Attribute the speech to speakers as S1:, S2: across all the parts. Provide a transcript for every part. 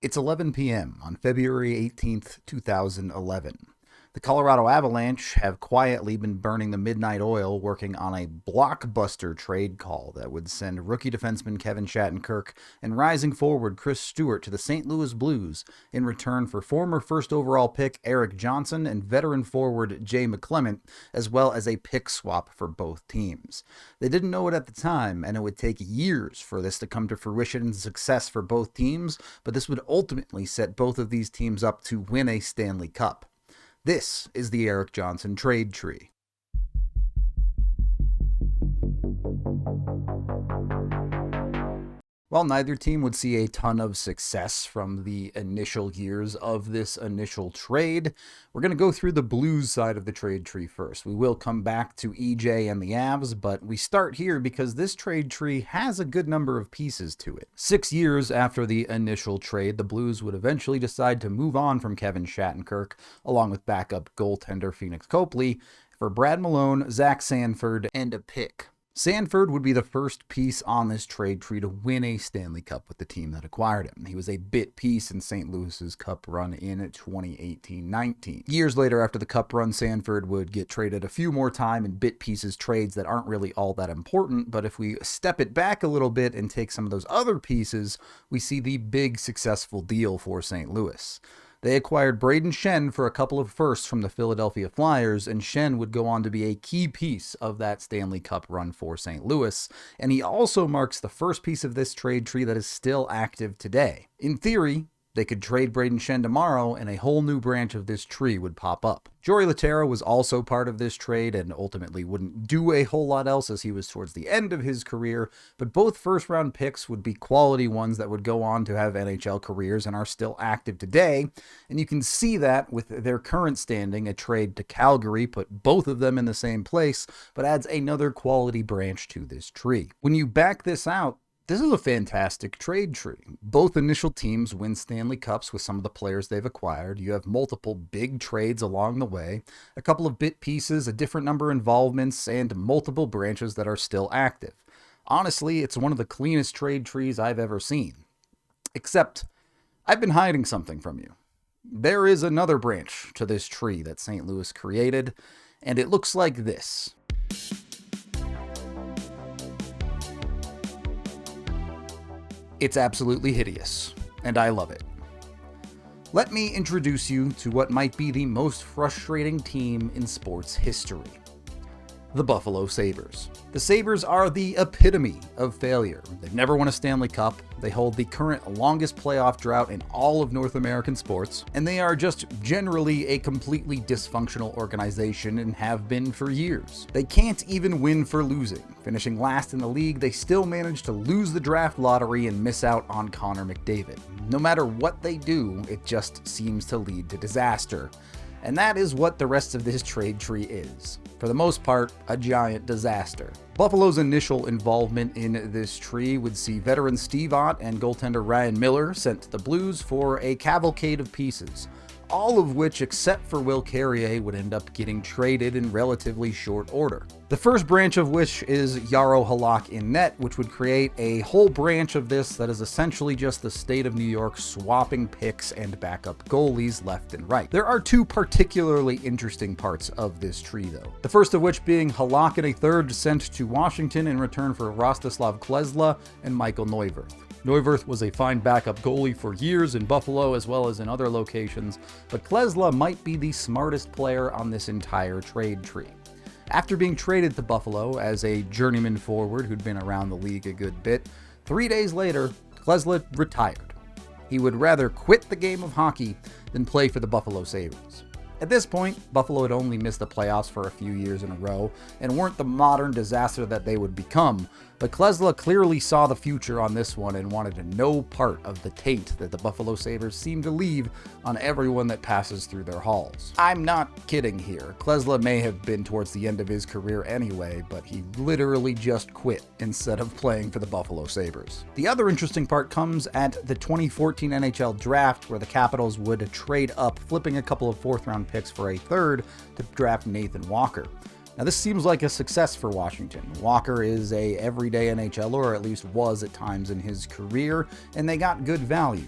S1: It's 11 p.m. on February 18th, 2011. The Colorado Avalanche have quietly been burning the midnight oil working on a blockbuster trade call that would send rookie defenseman Kevin Shattenkirk and rising forward Chris Stewart to the St. Louis Blues in return for former first overall pick Erik Johnson and veteran forward Jay McClement, as well as a pick swap for both teams. They didn't know it at the time, and it would take years for this to come to fruition and success for both teams, but this would ultimately set both of these teams up to win a Stanley Cup. This is the Erik Johnson trade tree. While neither team would see a ton of success from the initial years of this initial trade, we're going to go through the Blues side of the trade tree first. We will come back to EJ and the Avs, but we start here because this trade tree has a good number of pieces to it. 6 years after the initial trade, the Blues would eventually decide to move on from Kevin Shattenkirk, along with backup goaltender Phoenix Copley, for Brad Malone, Zach Sanford, and a pick. Sanford would be the first piece on this trade tree to win a Stanley Cup with the team that acquired him. He was a bit piece in St. Louis's Cup run in 2018-19. Years later, after the Cup run, Sanford would get traded a few more times in bit pieces trades that aren't really all that important, but if we step it back a little bit and take some of those other pieces, we see the big successful deal for St. Louis. They acquired Brayden Schenn for a couple of firsts from the Philadelphia Flyers, and Schenn would go on to be a key piece of that Stanley Cup run for St. Louis, and he also marks the first piece of this trade tree that is still active today. In theory, they could trade Brayden Schenn tomorrow, and a whole new branch of this tree would pop up. Jori Lehtera was also part of this trade and ultimately wouldn't do a whole lot else as he was towards the end of his career, but both first-round picks would be quality ones that would go on to have NHL careers and are still active today, and you can see that with their current standing. A trade to Calgary put both of them in the same place, but adds another quality branch to this tree. When you back this out, this is a fantastic trade tree. Both initial teams win Stanley Cups with some of the players they've acquired. You have multiple big trades along the way, a couple of bit pieces, a different number of involvements, and multiple branches that are still active. Honestly, it's one of the cleanest trade trees I've ever seen. Except, I've been hiding something from you. There is another branch to this tree that St. Louis created, and it looks like this. It's absolutely hideous, and I love it. Let me introduce you to what might be the most frustrating team in sports history. The Buffalo Sabres. The Sabres are the epitome of failure. They've never won a Stanley Cup, they hold the current longest playoff drought in all of North American sports, and they are just generally a completely dysfunctional organization and have been for years. They can't even win for losing. Finishing last in the league, they still manage to lose the draft lottery and miss out on Connor McDavid. No matter what they do, it just seems to lead to disaster. And that is what the rest of this trade tree is. For the most part, a giant disaster. Buffalo's initial involvement in this tree would see veteran Steve Ott and goaltender Ryan Miller sent to the Blues for a cavalcade of pieces, all of which, except for Will Carrier, would end up getting traded in relatively short order. The first branch of which is Jaro Halak in net, which would create a whole branch of this that is essentially just the state of New York swapping picks and backup goalies left and right. There are two particularly interesting parts of this tree, though. The first of which being Halak and a third sent to Washington in return for Rostislav Klesla and Michael Neuwirth. Neuwirth was a fine backup goalie for years in Buffalo as well as in other locations, but Klesla might be the smartest player on this entire trade tree. After being traded to Buffalo as a journeyman forward who'd been around the league a good bit, 3 days later, Klesla retired. He would rather quit the game of hockey than play for the Buffalo Sabres. At this point, Buffalo had only missed the playoffs for a few years in a row and weren't the modern disaster that they would become, but Klesla clearly saw the future on this one and wanted no part of the taint that the Buffalo Sabres seem to leave on everyone that passes through their halls. I'm not kidding here. Klesla may have been towards the end of his career anyway, but he literally just quit instead of playing for the Buffalo Sabres. The other interesting part comes at the 2014 NHL Draft, where the Capitals would trade up, flipping a couple of fourth-round picks for a third to draft Nathan Walker. Now, this seems like a success for Washington. Walker is a everyday NHLer, or at least was at times in his career, and they got good value.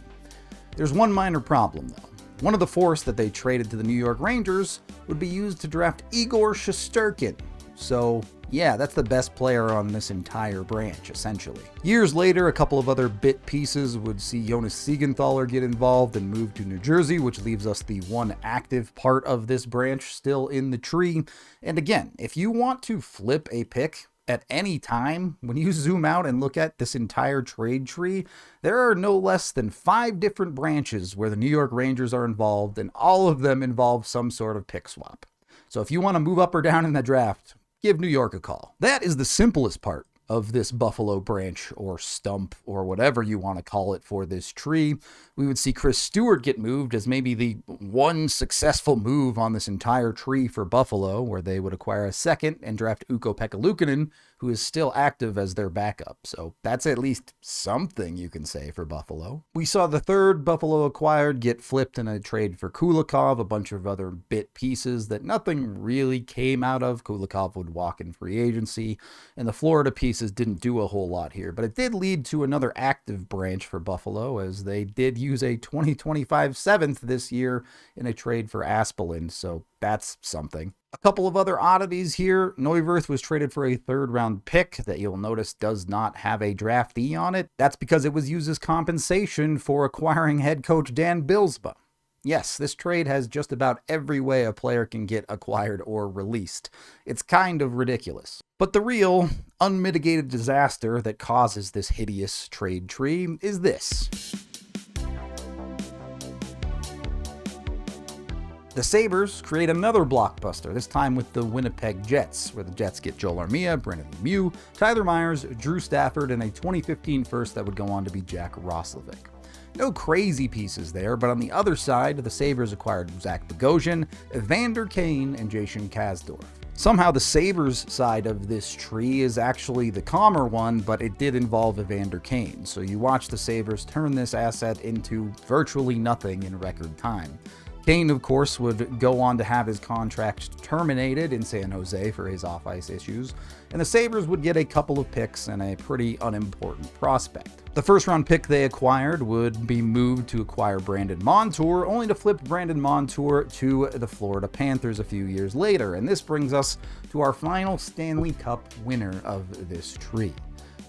S1: There's one minor problem, though. One of the fourths that they traded to the New York Rangers would be used to draft Igor Shesterkin. So, yeah, that's the best player on this entire branch, essentially. Years later, a couple of other bit pieces would see Jonas Siegenthaler get involved and move to New Jersey, which leaves us the one active part of this branch still in the tree. And again, if you want to flip a pick at any time, when you zoom out and look at this entire trade tree, there are no less than 5 different branches where the New York Rangers are involved, and all of them involve some sort of pick swap. So if you want to move up or down in the draft, give New York a call. That is the simplest part of this Buffalo branch or stump or whatever you want to call it for this tree. We would see Chris Stewart get moved as maybe the one successful move on this entire tree for Buffalo, where they would acquire a second and draft Ukko-Pekka Luukkonen, who is still active as their backup. So that's at least something you can say for Buffalo. We saw the third Buffalo acquired get flipped in a trade for Kulikov, a bunch of other bit pieces that nothing really came out of. Kulikov would walk in free agency, and the Florida pieces didn't do a whole lot here, but it did lead to another active branch for Buffalo, as they did use a 2025 7th this year in a trade for Aspelin, so that's something. A couple of other oddities here. Neuwirth was traded for a 3rd-round pick that you'll notice does not have a draftee on it. That's because it was used as compensation for acquiring head coach Dan Bilsma. Yes, this trade has just about every way a player can get acquired or released. It's kind of ridiculous. But the real, unmitigated disaster that causes this hideous trade tree is this. The Sabres create another blockbuster, this time with the Winnipeg Jets, where the Jets get Joel Armia, Brendan Lemieux, Tyler Myers, Drew Stafford, and a 2015 first that would go on to be Jack Roslovic. No crazy pieces there, but on the other side, the Sabres acquired Zach Bogosian, Evander Kane, and Jason Kasdorf. Somehow the Sabres side of this tree is actually the calmer one, but it did involve Evander Kane, so you watch the Sabres turn this asset into virtually nothing in record time. Kane, of course, would go on to have his contract terminated in San Jose for his off-ice issues, and the Sabres would get a couple of picks and a pretty unimportant prospect. The first-round pick they acquired would be moved to acquire Brandon Montour, only to flip Brandon Montour to the Florida Panthers a few years later, and this brings us to our final Stanley Cup winner of this tree.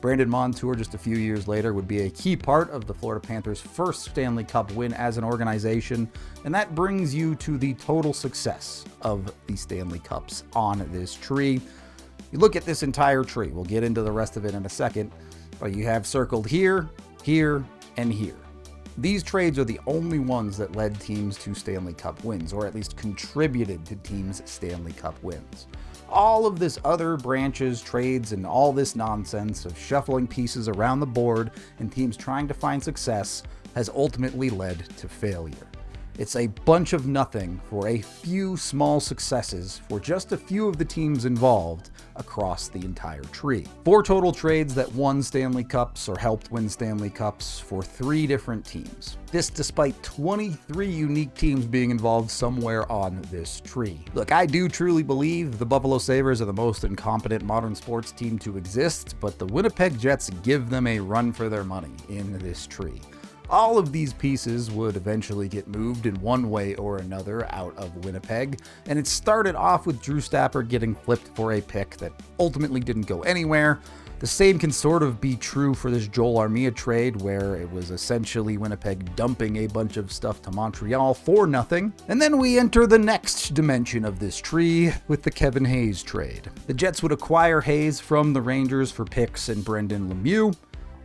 S1: Brandon Montour, just a few years later, would be a key part of the Florida Panthers' first Stanley Cup win as an organization, and that brings you to the total success of the Stanley Cups on this tree. You look at this entire tree, we'll get into the rest of it in a second, but you have circled here, here, and here. These trades are the only ones that led teams to Stanley Cup wins, or at least contributed to teams' Stanley Cup wins. All of this other branches, trades, and all this nonsense of shuffling pieces around the board and teams trying to find success has ultimately led to failure. It's a bunch of nothing for a few small successes for just a few of the teams involved across the entire tree. 4 total trades that won Stanley Cups or helped win Stanley Cups for 3 different teams. This despite 23 unique teams being involved somewhere on this tree. Look, I do truly believe the Buffalo Sabres are the most incompetent modern sports team to exist, but the Winnipeg Jets give them a run for their money in this tree. All of these pieces would eventually get moved in one way or another out of Winnipeg, and it started off with Drew Stafford getting flipped for a pick that ultimately didn't go anywhere. The same can sort of be true for this Joel Armia trade, where it was essentially Winnipeg dumping a bunch of stuff to Montreal for nothing. And then we enter the next dimension of this tree with the Kevin Hayes trade. The Jets would acquire Hayes from the Rangers for picks and Brendan Lemieux,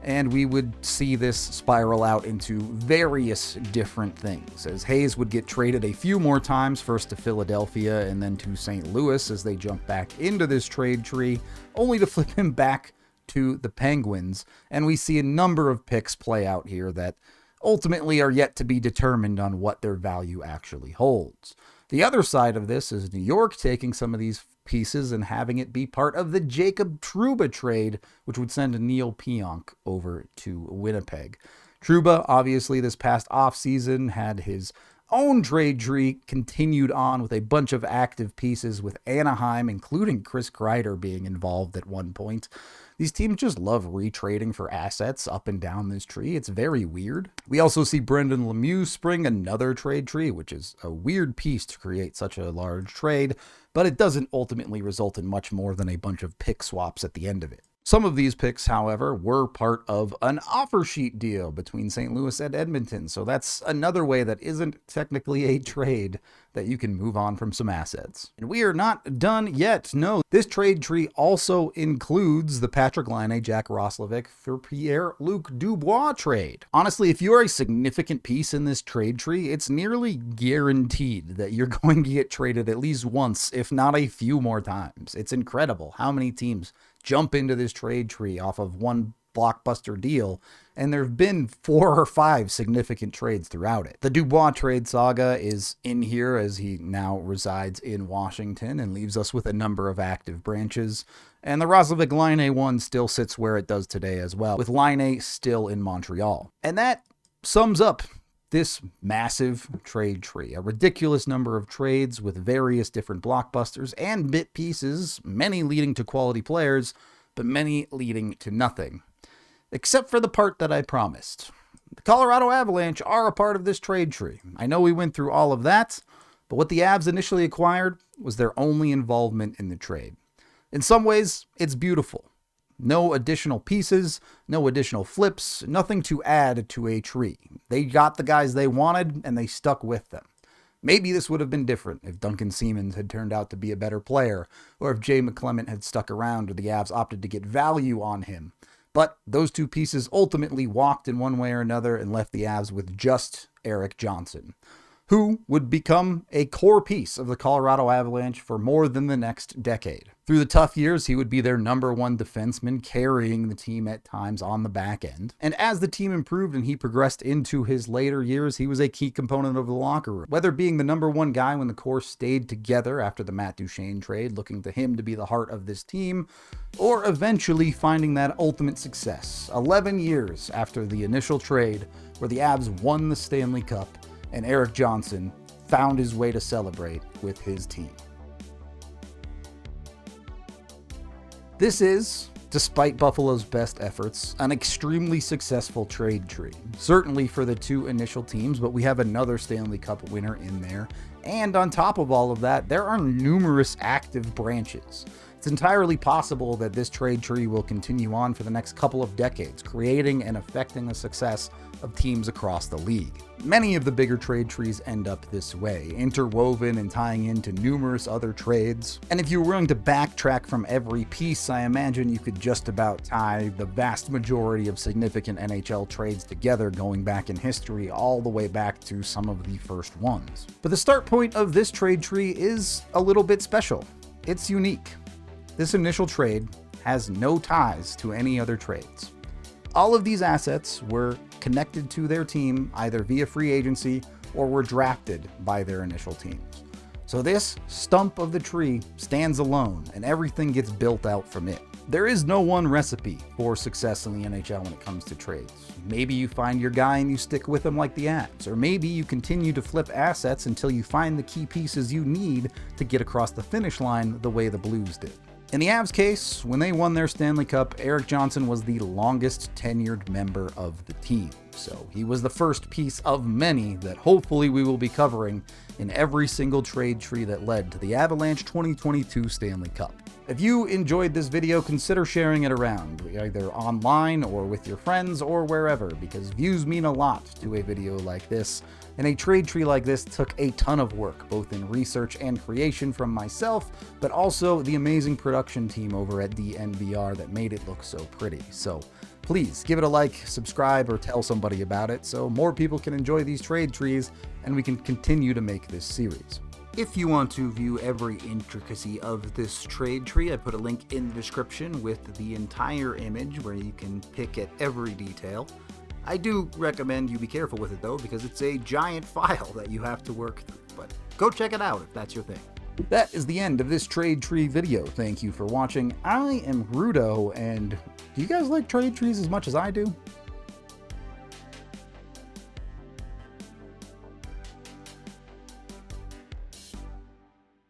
S1: and we would see this spiral out into various different things, as Hayes would get traded a few more times, first to Philadelphia and then to St. Louis as they jump back into this trade tree, only to flip him back to the Penguins, and we see a number of picks play out here that ultimately are yet to be determined on what their value actually holds. The other side of this is New York taking some of these pieces and having it be part of the Jacob Trouba trade, which would send Neil Pionk over to Winnipeg. Trouba, obviously, this past offseason had his own trade tree continued on with a bunch of active pieces, with Anaheim, including Chris Kreider, being involved at one point. These teams just love retrading for assets up and down this tree. It's very weird. We also see Brendan Lemieux spring another trade tree, which is a weird piece to create such a large trade, but it doesn't ultimately result in much more than a bunch of pick swaps at the end of it. Some of these picks, however, were part of an offer sheet deal between St. Louis and Edmonton, so that's another way that isn't technically a trade that you can move on from some assets. And we are not done yet. No, this trade tree also includes the Patrick Laine, Jack Roslovic for Pierre-Luc Dubois trade. Honestly, if you are a significant piece in this trade tree, it's nearly guaranteed that you're going to get traded at least once, if not a few more times. It's incredible how many teams jump into this trade tree off of one blockbuster deal, and there have been 4 or 5 significant trades throughout it. The Dubois trade saga is in here as he now resides in Washington and leaves us with a number of active branches. And the Roslovic-Laine one still sits where it does today as well, with Laine still in Montreal. And that sums up this massive trade tree, a ridiculous number of trades with various different blockbusters and bit pieces, many leading to quality players, but many leading to nothing. Except for the part that I promised. The Colorado Avalanche are a part of this trade tree. I know we went through all of that, but what the Avs initially acquired was their only involvement in the trade. In some ways, it's beautiful. No additional pieces, no additional flips, nothing to add to a tree. They got the guys they wanted, and they stuck with them. Maybe this would have been different if Duncan Siemens had turned out to be a better player, or if Jay McClement had stuck around, or the Avs opted to get value on him. But those two pieces ultimately walked in one way or another and left the Avs with just Erik Johnson, who would become a core piece of the Colorado Avalanche for more than the next decade. Through the tough years, he would be their #1 defenseman, carrying the team at times on the back end. And as the team improved and he progressed into his later years, he was a key component of the locker room. Whether being the #1 guy when the core stayed together after the Matt Duchene trade, looking to him to be the heart of this team, or eventually finding that ultimate success 11 years after the initial trade where the Avs won the Stanley Cup and Erik Johnson found his way to celebrate with his team. This is, despite Buffalo's best efforts, an extremely successful trade tree. Certainly for the two initial teams, but we have another Stanley Cup winner in there. And on top of all of that, there are numerous active branches. It's entirely possible that this trade tree will continue on for the next couple of decades, creating and affecting the success of teams across the league. Many of the bigger trade trees end up this way, interwoven and tying into numerous other trades. And if you're willing to backtrack from every piece, I imagine you could just about tie the vast majority of significant NHL trades together, going back in history all the way back to some of the first ones. But the start point of this trade tree is a little bit special. It's unique. This initial trade has no ties to any other trades. All of these assets were connected to their team either via free agency or were drafted by their initial teams. So this stump of the tree stands alone and everything gets built out from it. There is no one recipe for success in the NHL when it comes to trades. Maybe you find your guy and you stick with him like the Avs, or maybe you continue to flip assets until you find the key pieces you need to get across the finish line the way the Blues did. In the Avs case, when they won their Stanley Cup, Erik Johnson was the longest tenured member of the team. So he was the first piece of many that hopefully we will be covering in every single trade tree that led to the Avalanche 2022 Stanley Cup. If you enjoyed this video, consider sharing it around, either online or with your friends or wherever, because views mean a lot to a video like this. And a trade tree like this took a ton of work, both in research and creation from myself, but also the amazing production team over at DNVR that made it look so pretty. So please give it a like, subscribe, or tell somebody about it so more people can enjoy these trade trees and we can continue to make this series. If you want to view every intricacy of this trade tree, I put a link in the description with the entire image where you can pick at every detail. I do recommend you be careful with it though, because it's a giant file that you have to work through, but go check it out if that's your thing. That is the end of this trade tree video. Thank you for watching. I am Rudo, and do you guys like trade trees as much as I do?